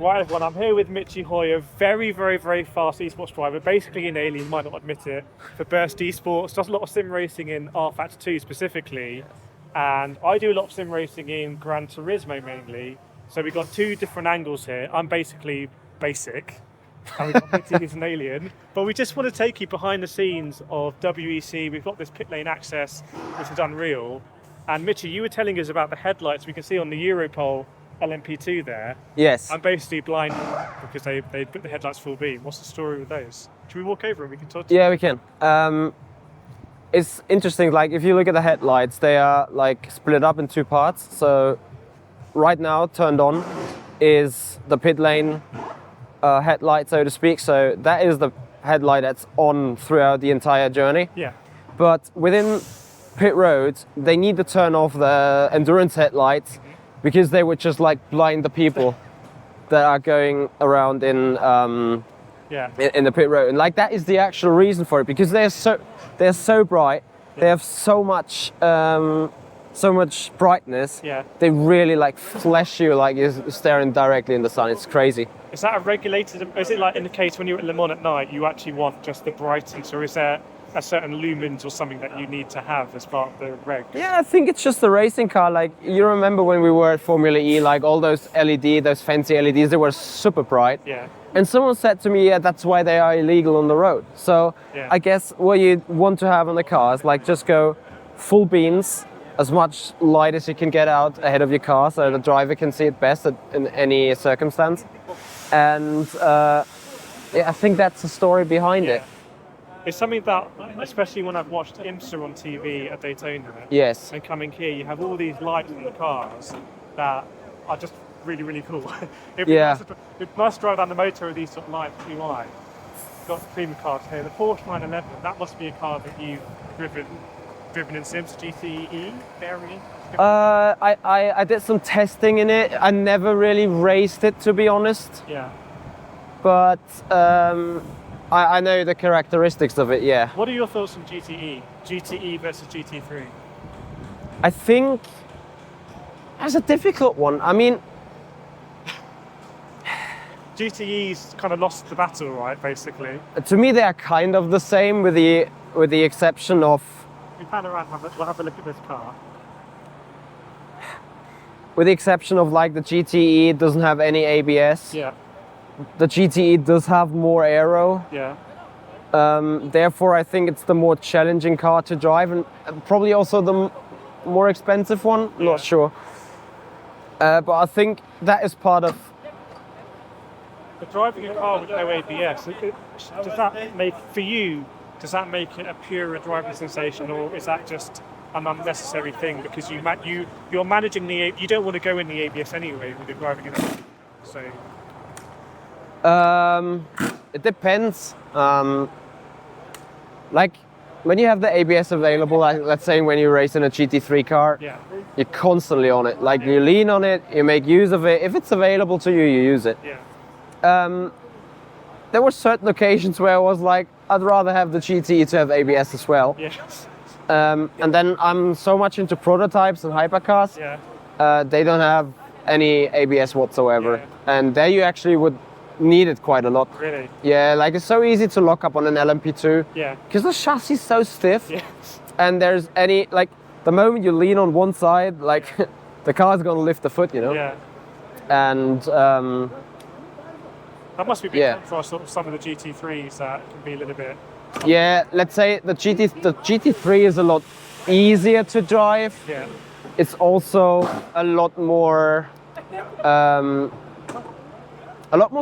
Right, everyone, I'm here with Mitchy Hoy, a very, very, very fast esports driver, basically an alien, might not admit it, for Burst Esports, does a lot of sim racing in R-Factor 2 specifically, and I do a lot of sim racing in Gran Turismo mainly, so we've got two different angles here. I'm basically basic, and we've got Mitchy who's an alien, but we just want to take you behind the scenes of WEC. We've got this pit lane access, which is unreal, and Mitchy, you were telling us about the headlights we can see on the Europol LMP2 there. Yes. I'm basically blind because they put the headlights full beam. What's the story with those? Should we walk over and we can talk to Yeah, we can. It's interesting, like if you look at the headlights, they are like split up in two parts. So right now turned on is the pit lane headlight, so to speak. So that is the headlight that's on throughout the entire journey. Yeah. But within pit road, they need to turn off the endurance headlights because they would just like blind the people that are going around in the pit road. And like that is the actual reason for it, because they're so bright, they have so much brightness. Yeah. They really like flash you like you're staring directly in the sun. It's crazy. Is that a regulated? Is it like in the case when you're at Le Mans at night, you actually want just the brightness, or is there a certain lumens or something that you need to have as part of the reg? Yeah, I think it's just the racing car. Like you remember when we were at Formula E, like all those those fancy LEDs, they were super bright. Yeah. And someone said to me, yeah, that's why they are illegal on the road. So Yeah. I guess what you want to have on the car is like just go full beams, as much light as you can get out ahead of your car so the driver can see it best in any circumstance. And I think that's the story behind it. It's something that, especially when I've watched IMSA on TV at Daytona, Yes. and coming here, you have all these lights in the cars that are just really, really cool. It'd be nice to drive down the motor with these sort of lights too high. Got premium cars here. The Porsche 911, that must be a car that you've driven in Sims, GTE variant? I did some testing in it. I never really raced it, to be honest. Yeah. But I know the characteristics of it, yeah. What are your thoughts on GTE? GTE versus GT3? I think that's a difficult one. I mean, GTE's kind of lost the battle, right, basically? to me they are kind of the same with the exception of... We pan around, we'll have a look at this car. With the exception of like the GTE doesn't have any ABS. Yeah. The GTE does have more aero. Yeah. Therefore, I think it's the more challenging car to drive and probably also the more expensive one. Yeah. Not sure. But I think that is part of... But driving a car with no ABS, does that make, for you, does that make it a purer driving sensation, or is that just an unnecessary thing because you're managing you don't want to go in the ABS anyway when you're driving it? So. It depends. Like when you have the ABS available, like, let's say when you race in a GT3 car, Yeah. you're constantly on it. Like you lean on it, you make use of it. If it's available to you, you use it. Yeah. There were certain occasions where I was like, I'd rather have the GT to have ABS as well. Yes. And then I'm so much into prototypes and hypercars. Yeah. They don't have any ABS whatsoever. Yeah. And there you actually would need it quite a lot. Really? Yeah, like it's so easy to lock up on an LMP2. Yeah. Because the chassis is so stiff. Yeah. And there's like, the moment you lean on one side, like the car's gonna lift the foot, you know? Yeah. And That must be big for sort of some of the GT3s that can be a little bit. yeah, let's say the GT3 is a lot easier to drive. Yeah. It's also a lot more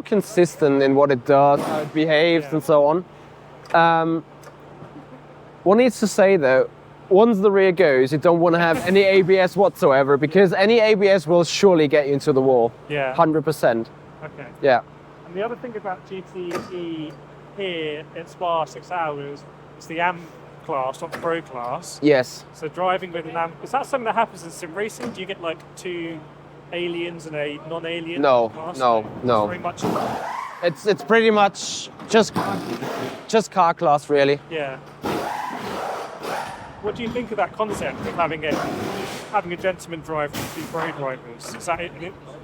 consistent in what it does, how it behaves, and so on. One needs to say though, once the rear goes, you don't want to have any ABS whatsoever, because any ABS will surely get you into the wall. Yeah. 100%. Okay. Yeah. And the other thing about GTE here at Spa 6 Hours is the AM class, not the Pro class. Yes. So driving with an AM, is that something that happens in sim racing? Do you get like two aliens and a non-alien class? No. It's very much. It's pretty much just car class, really. Yeah. What do you think of that concept of having a gentleman driver and two pro drivers? Is that it?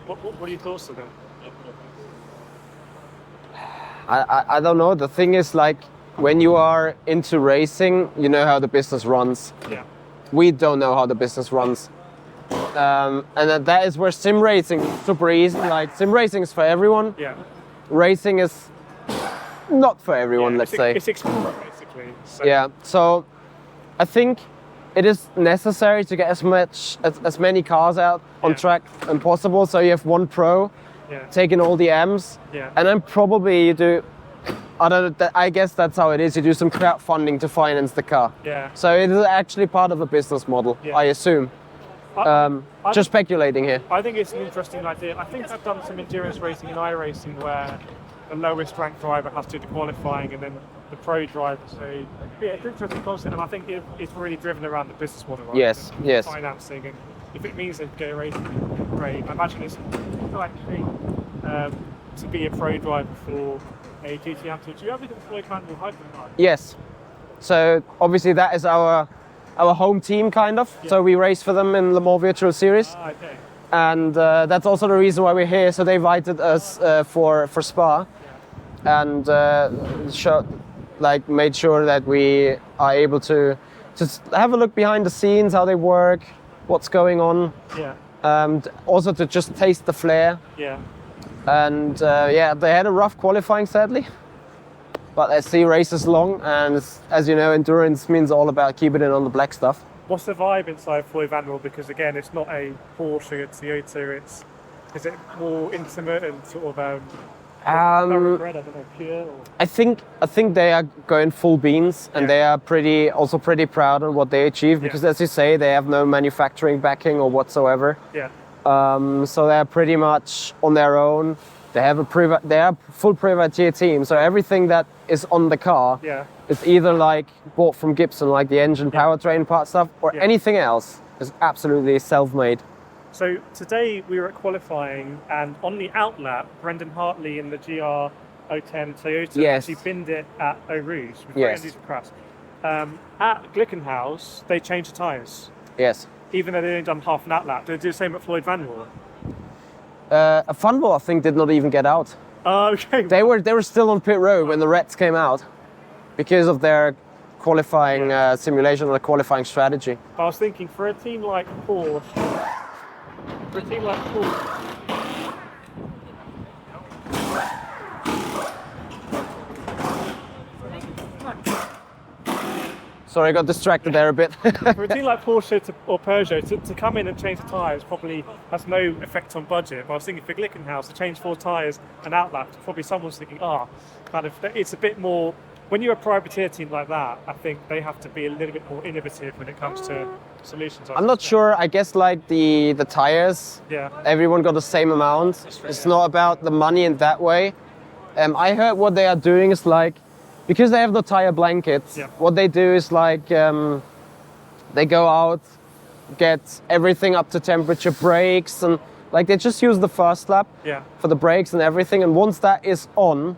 What are your thoughts of it? I don't know. The thing is, like, when you are into racing, you know how the business runs. Yeah. We don't know how the business runs. And that is where sim racing is super easy. Like, sim racing is for everyone. Yeah. Racing is not for everyone, Yeah, let's say. It's exploring, basically. So. Yeah, so I think it is necessary to get as many cars out on track as possible. So you have one pro taking all the M's, and then probably you do. I guess that's how it is. You do some crowdfunding to finance the car. Yeah. So it is actually part of the business model, I assume. Just speculating here. I think it's an interesting idea. I think I've done some endurance racing and iRacing where the lowest ranked driver has to do the qualifying and then the pro driver. So yeah, it's an interesting concept, and I think it's really driven around the business model. Right? Yes, yes. Financing, and if it means they go racing, great. I imagine it's actually to be a pro driver for a GT Amateur. Do you ever deploy manual hypercar? Yes. So obviously that is our home team, kind of. Yeah. So we race for them in Le Mans Virtual Series. Okay. And that's also the reason why we're here. So they invited us for Spa, and made sure that we are able to just have a look behind the scenes, how they work, what's going on. Yeah. And also to just taste the flair. Yeah. And they had a rough qualifying, sadly. But as the race is long, and as you know, endurance means all about keeping it on the black stuff. What's the vibe inside Floyd Vanderbilt? Because again, it's not a Porsche, a Toyota. Is it more intimate and sort of thoroughbred? I don't know, pure. Or? I think they are going full beans, and they are also pretty proud of what they achieved. Because as you say, they have no manufacturing backing or whatsoever. Yeah. So they're pretty much on their own. They have they are full privateer team, so everything that is on the car is either like bought from Gibson, like the engine, powertrain part stuff, or anything else is absolutely self-made. So today we were at qualifying, and on the outlap, Brendan Hartley in the GR010 Toyota actually binned it at Eau Rouge. At Glickenhaus, they changed the tyres. Yes. Even though they only done half an outlap, they do the same at Floyd Vanderbilt. A Funwell, I think, did not even get out. Oh, okay. They were still on pit road when the Reds came out because of their qualifying simulation or the qualifying strategy. I was thinking for a team like Porsche, Sorry, I got distracted there a bit. For a team like Porsche or Peugeot, to come in and change the tyres probably has no effect on budget. But I was thinking for Glickenhaus, to change 4 tyres and outlap, probably someone's thinking, it's a bit more. When you're a privateer team like that, I think they have to be a little bit more innovative when it comes to solutions. I'm not sure. I guess like the tyres, everyone got the same amount. It's not about the money in that way. I heard what they are doing is like, because they have the tire blankets, what they do is like they go out, get everything up to temperature, brakes, and like they just use the first lap for the brakes and everything. And once that is on,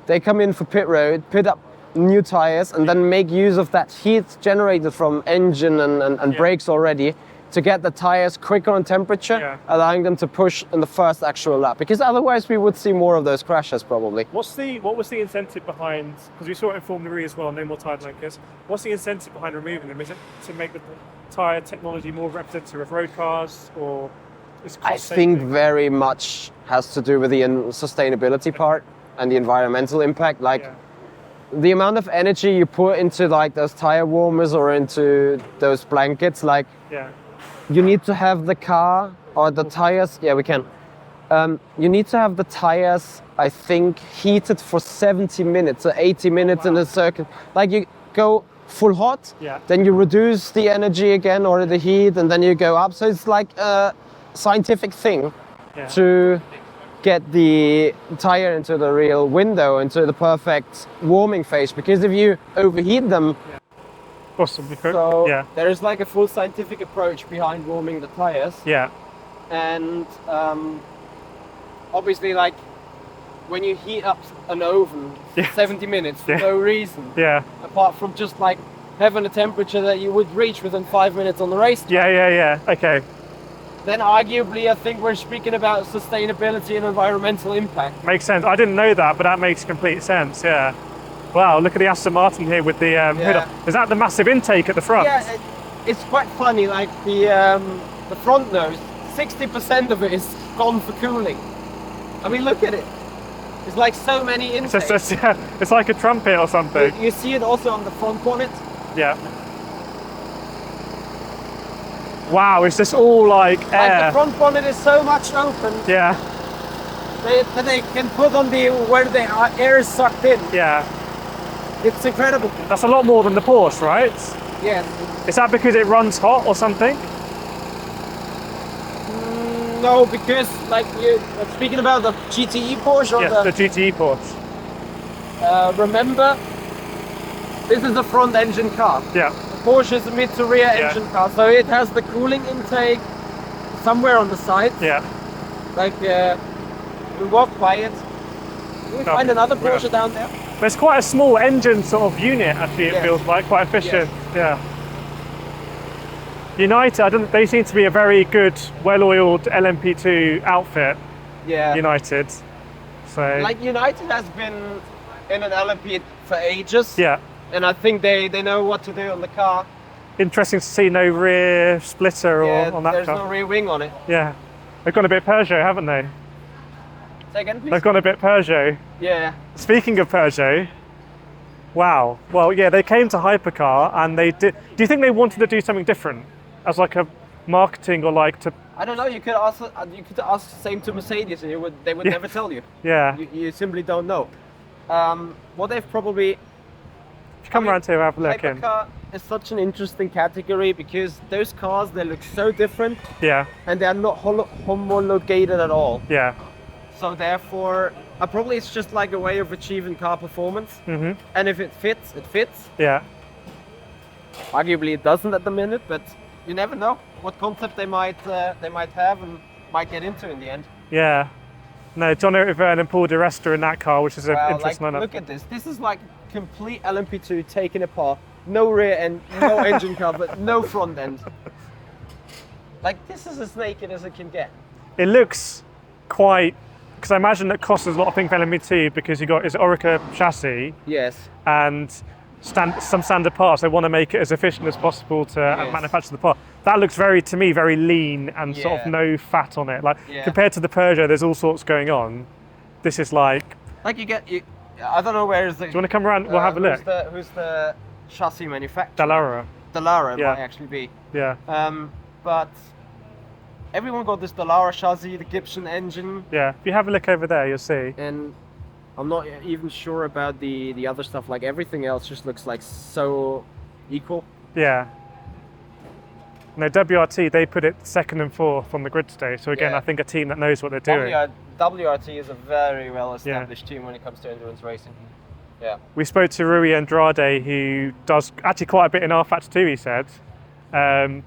they come in for pit road, pit up new tires, and then make use of that heat generated from engine and brakes already to get the tires quicker on temperature, allowing them to push in the first actual lap. Because otherwise we would see more of those crashes probably. What was the incentive behind, because we saw it in Formula E as well, no more tyre blankets. What's the incentive behind removing them? Is it to make the tyre technology more representative of road cars, or is it I think very much has to do with the sustainability part and the environmental impact. Like the amount of energy you put into like those tire warmers or into those blankets, like you need to have the car or the tires. Yeah, we can. You need to have the tires, I think, heated for 70 minutes or 80 minutes in a circuit. Like you go full hot, then you reduce the energy again or the heat, and then you go up. So it's like a scientific thing to get the tire into the real window, into the perfect warming phase. Because if you overheat them, there is like a full scientific approach behind warming the tires. And obviously, like when you heat up an oven 70 minutes for no reason, apart from just like having a temperature that you would reach within 5 minutes on the race. Okay. then arguably I think we're speaking about sustainability and environmental impact. Makes sense. I didn't know that, but that makes complete sense. Yeah. Wow, look at the Aston Martin here with the hood up. Is that the massive intake at the front? Yeah, it's quite funny. Like the front nose, 60% of it is gone for cooling. I mean, look at it. It's like so many intakes. It's like a trumpet or something. You see it also on the front bonnet. Yeah. Wow, is this all like air? Like the front bonnet is so much open. Yeah. They can put on where the air is sucked in. Yeah. It's incredible. That's a lot more than the Porsche, right? Yes. Is that because it runs hot or something? No, because like speaking about the GTE Porsche or the GTE Porsche. Remember, this is a front engine car. Yeah. The Porsche is a mid to rear engine car, so it has the cooling intake somewhere on the side. Yeah. Like we walk by it. We find another Porsche down there. But it's quite a small engine sort of unit, actually. It feels like quite efficient. Yes. Yeah. United, they seem to be a very good, well-oiled LMP2 outfit. Yeah. United. So. Like United has been in an LMP for ages. Yeah. And I think they know what to do on the car. Interesting to see no rear splitter on that there's car. no rear wing on it. Yeah. They've gone a bit Peugeot, haven't they? Say again, please? They've gone a bit Peugeot. Yeah. Speaking of Peugeot, wow. Well, yeah, they came to Hypercar and they did. Do you think they wanted to do something different as like a marketing or like to? I don't know. You could ask the same to Mercedes, and they would never tell you. Yeah. You simply don't know. What they've probably. Come around here and have a look in. Hypercar is such an interesting category because those cars, they look so different. Yeah. And they are not homologated at all. Yeah. So therefore, probably it's just like a way of achieving car performance. Mm-hmm. And if it fits, it fits. Yeah. Arguably it doesn't at the minute, but you never know what concept they might have and might get into in the end. Yeah. No, John Eric Vernon and Paul Di Resta in that car, which is an interesting lineup. Look at this. This is like complete LMP2 taken apart. No rear end, no engine cover, no front end. Like this is as naked as it can get. It looks quite, because I imagine that costs a lot of things for LMP2 because you got Orica chassis. Yes. And some standard parts. They want to make it as efficient as possible to manufacture the part. That looks to me very lean and sort of no fat on it. Like compared to the Peugeot, there's all sorts going on. This is like I don't know where is the. Do you want to come around? We'll have a look. Who's the chassis manufacturer? Dallara. Dallara might actually be. Yeah. But everyone got this Dallara chassis, the Gibson engine. Yeah. If you have a look over there, you'll see. And I'm not even sure about the other stuff. Like everything else just looks like so equal. Yeah. No, WRT, they put it second and fourth on the grid today. So again, I think a team that knows what they're doing. WRT is a very well-established team when it comes to endurance racing. Yeah. We spoke to Rui Andrade, who does actually quite a bit in rFactor 2, he said.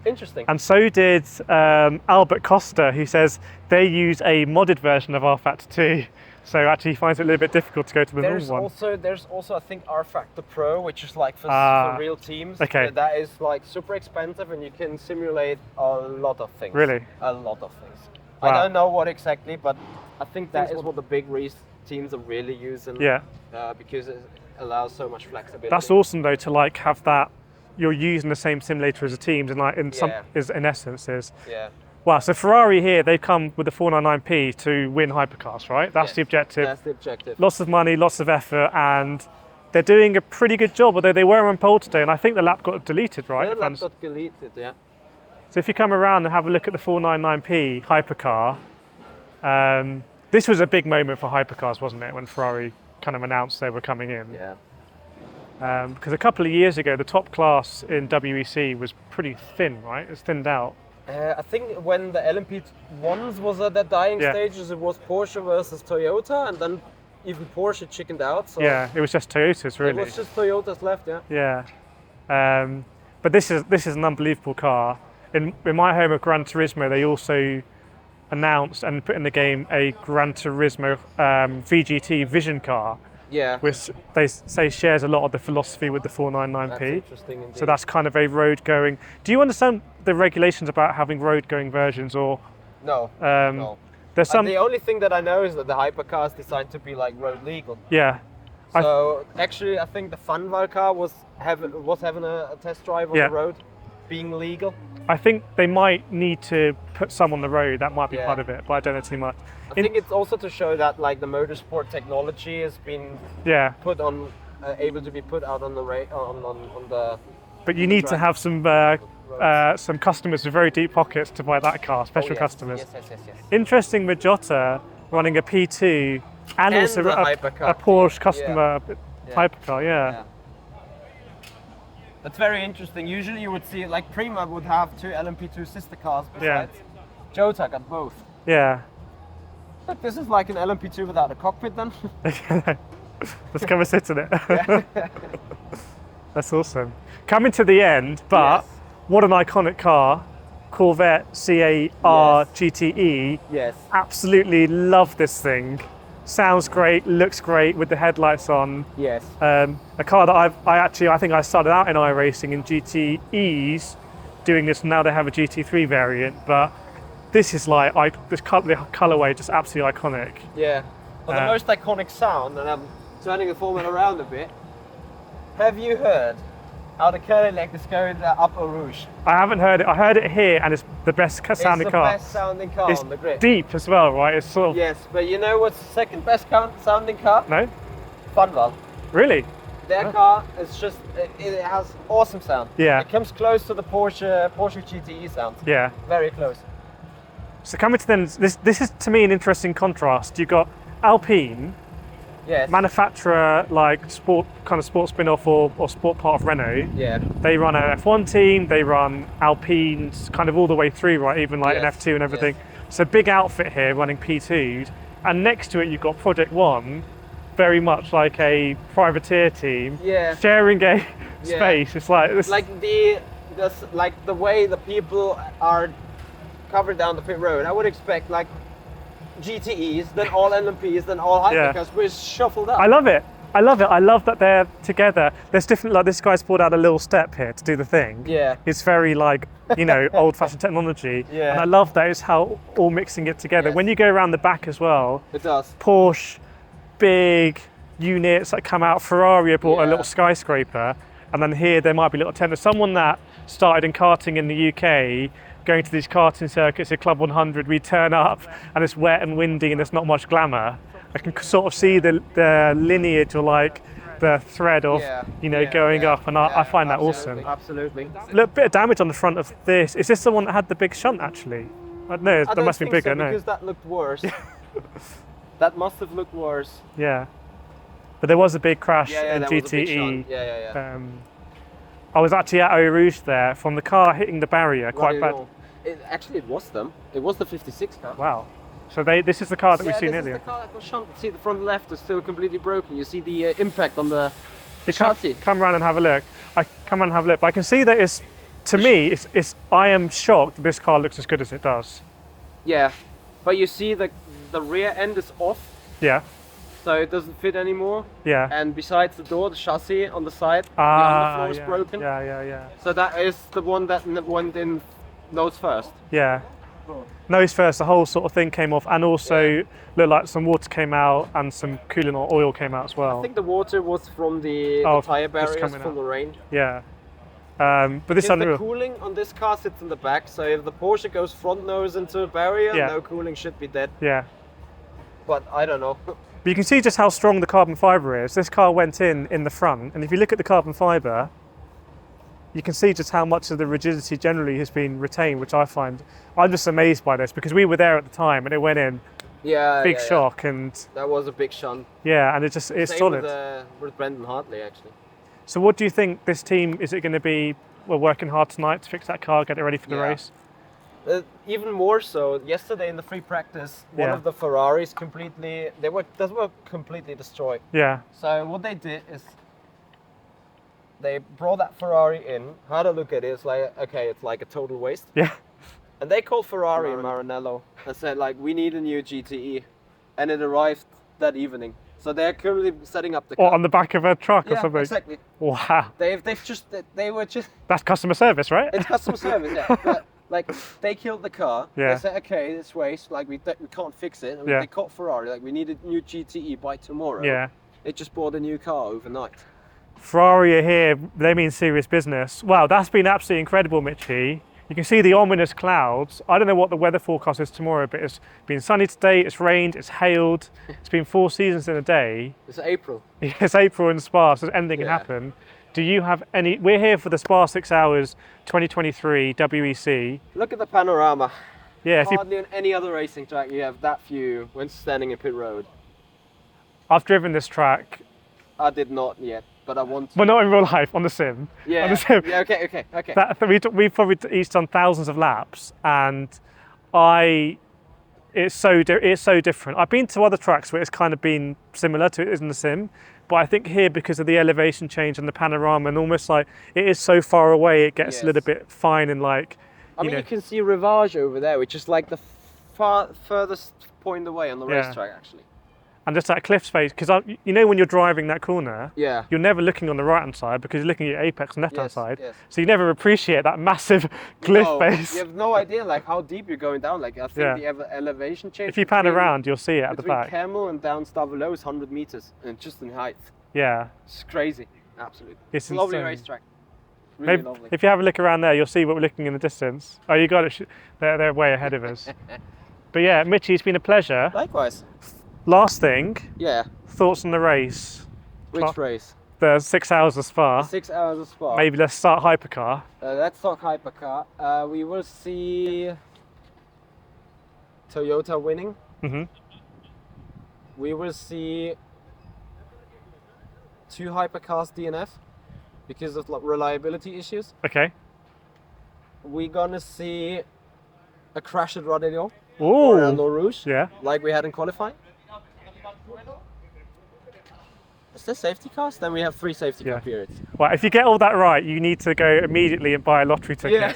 Interesting. And so did Albert Costa, who says they use a modded version of rFactor 2. So actually he finds it a little bit difficult to go to the normal one. There's also, I think, rFactor Pro, which is like for real teams. Okay. That is like super expensive and you can simulate a lot of things. Really? A lot of things. Wow. I don't know what exactly, but I think that is what the big race teams are really using. Yeah. Because it allows so much flexibility. That's awesome though, to like have that, you're using the same simulator as the teams and like in essence is. Yeah. Wow, so Ferrari here, they've come with the 499p to win hypercars, right? That's the objective. That's the objective. Lots of money, lots of effort, and they're doing a pretty good job, although they were on pole today, and I think the lap got deleted, right? Yeah, the lap got deleted, yeah. So if you come around and have a look at the 499p hypercar, this was a big moment for hypercars, wasn't it, when Ferrari kind of announced they were coming in? Yeah. Because a couple of years ago, the top class in WEC was pretty thin, right? It was thinned out. I think when the LMP1s was at that dying stages, it was Porsche versus Toyota, and then even Porsche chickened out. So yeah, it was just Toyotas, really. It was just Toyotas left, yeah. Yeah. But this is an unbelievable car. In my home of Gran Turismo, they also announced and put in the game a Gran Turismo VGT Vision car, Yeah. which they say shares a lot of the philosophy with the 499P. That's interesting indeed. So that's kind of a road going. Do you understand the regulations about having road going versions, or No. no? There's some. The only thing that I know is that the hypercar is designed to be like road legal. Yeah. So actually, I think the Funval car was having a test drive on the road, being legal. I think they might need to put some on the road. That might be part of it, but I don't know too much. I think it's also to show that like the motorsport technology has been put on, able to be put out on the on the. But you need to have some customers with very deep pockets to buy that car, special customers. Yes. Interesting with Jota running a P2 and also a Porsche customer hypercar. Yeah. That's very interesting. Usually you would see like Prima would have 2 LMP2 sister cars besides. Jota got both. Yeah. But this is like an LMP2 without a cockpit then. Let's come and sit in it. That's awesome. Coming to the end, but what an iconic car. Corvette CAR GTE. Yes. Absolutely love this thing. Sounds great, looks great with the headlights on. Yes. A car that I think I started out in iRacing in GTEs doing this. Now they have a GT3 variant, but this is like, the colorway just absolutely iconic. Yeah. Well, the most iconic sound, and I'm turning the formula around a bit. Have you heard how the Cadillac is going up Eau Rouge? I haven't heard it. I heard it here, and it's the best sounding car. It's the best sounding car on the grid. Deep as well, right? It's sort of. Yes, but you know what's the second best sounding car? No. Funval. Really? Their car is just, it has awesome sound. Yeah. It comes close to the Porsche GTE sound. Yeah. Very close. So coming to then, this is to me an interesting contrast. You've got Alpine, manufacturer like sport spin-off or sport part of Renault. Yeah. They run an F1 team, they run Alpines kind of all the way through, right? Even like an F2 and everything. Yes. So big outfit here running P2s. And next to it you've got Project One, very much like a privateer team. Yeah. Sharing a space. It's like this. Like the way the people are covered down the pit road. I would expect like GTEs, then all LMPs, then all hypercars. We're shuffled up. I love it. I love that they're together. There's different, like this guy's pulled out a little step here to do the thing. Yeah. It's very like, old-fashioned technology. Yeah. And I love that it's how all mixing it together. Yes. When you go around the back as well. It does. Porsche, big units that come out. Ferrari bought a little skyscraper. And then here there might be little tenders. Someone that started in karting in the UK, going to these karting circuits at Club 100, we turn up and it's wet and windy and there's not much glamour. I can sort of see the lineage or like the thread of going up, and I find that awesome. Absolutely. A little bit of damage on the front of this. Is this the one that had the big shunt actually? I don't know, that must be bigger. So, because that looked worse. That must have looked worse. Yeah, but there was a big crash in there was a big GTE. shunt. I was actually at Eau Rouge there from the car hitting the barrier quite bad. It was them. It was the 56 car. Wow. So this is the car that we've seen earlier. This is the car that was shunted. See, the front left is still completely broken. You see the impact on the chassis. Come around and have a look. But I can see that it's, to me, I am shocked that this car looks as good as it does. Yeah, but you see the rear end is off. Yeah. So it doesn't fit anymore. Yeah. And besides the door, the chassis on the side, the underfloor is broken. Yeah. So that is the one that went in nose first. Yeah. Nose first, the whole sort of thing came off, and also looked like some water came out and some coolant or oil came out as well. I think the water was from the tire barriers from the rain. Yeah. But this unreal. The cooling on this car sits in the back, so if the Porsche goes front nose into a barrier, no cooling should be dead. Yeah. But I don't know. But you can see just how strong the carbon fibre is. This car went in the front, and if you look at the carbon fibre, you can see just how much of the rigidity generally has been retained, which I'm just amazed by this, because we were there at the time and it went in. Big shock. And that was a big shunt. Yeah, and it's solid. With Brendan Hartley, actually. So what do you think this team, is it going to be, working hard tonight to fix that car, get it ready for the race? Even more so, yesterday in the free practice, one of the Ferraris they were completely destroyed. Yeah. So what they did is they brought that Ferrari in, had a look at it, it's like, okay, it's like a total waste. Yeah. And they called Ferrari and Maranello and said, like, we need a new GTE. And it arrived that evening. So they're currently setting up the Or car. on the back of a truck or Yeah, something. exactly. Wow. They were just. That's customer service, right? It's customer service, yeah. But like they killed the car. Yeah. They said, okay, it's waste. Like we can't fix it. And Yeah. they called Ferrari. Like we need a new GTE by tomorrow. Yeah. They just bought a new car overnight. Ferrari are here, they mean serious business. Wow, that's been absolutely incredible, Mitchy. You can see the ominous clouds. I don't know what the weather forecast is tomorrow, but it's been sunny today, it's rained, it's hailed. It's been 4 seasons in a day. It's April. It's April in Spa, so anything can happen. Do you have any, we're here for the Spa 6 Hours 2023 WEC. Look at the panorama. Yeah, Hardly on any other racing track you have that view when standing in pit road. I've driven this track. I did not yet, but I want to. Well, not in real life, on the sim. Yeah, On the sim. yeah, okay. We've probably each done thousands of laps, and it's so different. I've been to other tracks where it's kind of been similar to it is in the sim, but I think here, because of the elevation change and the panorama, and almost like it is so far away, it gets a little bit fine and like. You can see Rivage over there, which is like the furthest point away on the racetrack, actually. And just that cliff space, because you know when you're driving that corner, you're never looking on the right hand side because you're looking at your apex on the left hand side. Yes. So you never appreciate that massive cliff face. You have no idea like how deep you're going down. Like I think the elevation change. If you pan around, you'll see it at the back. Between Camel and down Stavelo is 100 meters, and just in height. Yeah. It's crazy, absolutely. It's lovely insane. racetrack. Really Maybe, lovely. if you have a look around there, you'll see what we're looking in the distance. Oh, you got it. They're way ahead of us. But yeah, Mitchy, it's been a pleasure. Likewise. Last thing. Yeah. Thoughts on the race? Which race? The 6 hours of Spa. 6 hours of Spa. Maybe let's start Hypercar. Let's talk Hypercar. We will see Toyota winning. We will see 2 Hypercars DNF because of reliability issues. Okay. We're gonna see a crash at Rodeo Ooh. or Eau Rouge, Yeah. like we had in qualifying. Is there safety cars? Then we have 3 safety car periods. Well, if you get all that right, you need to go immediately and buy a lottery ticket.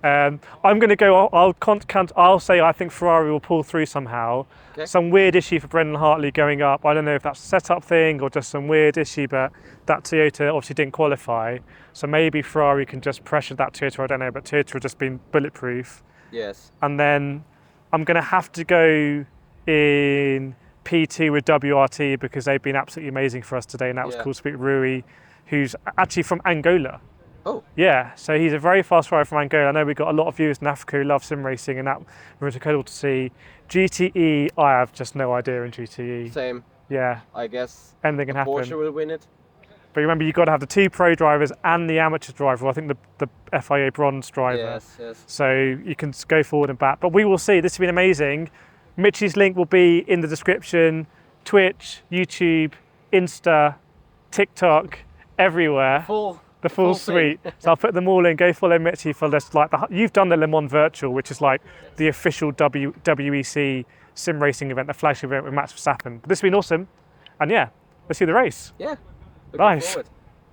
Yeah. I'm going to go. I'll say I think Ferrari will pull through somehow. Okay. Some weird issue for Brendan Hartley going up. I don't know if that's a setup thing or just some weird issue, but that Toyota obviously didn't qualify. So maybe Ferrari can just pressure that Toyota. I don't know, but Toyota have just been bulletproof. Yes. And then I'm going to have to go in P2 with WRT because they've been absolutely amazing for us today, and that was cool to speak to Rui, who's actually from Angola. Oh. Yeah, so he's a very fast rider from Angola. I know we've got a lot of viewers in Africa who love sim racing, and that was incredible to see. GTE, I have just no idea in GTE. Same. Yeah. I guess anything can happen. Porsche will win it. But remember, you've got to have the 2 pro drivers and the amateur driver. I think the FIA bronze driver. Yes. So you can go forward and back. But we will see. This has been amazing. Mitchy's link will be in the description. Twitch, YouTube, Insta, TikTok, everywhere. The full suite. So I'll put them all in. Go follow Mitchy for this. You've done the Le Mans Virtual, which is like the official WEC sim racing event, the flagship event with Max Verstappen. But this has been awesome. And yeah, let's see the race. Yeah. Nice. Forward.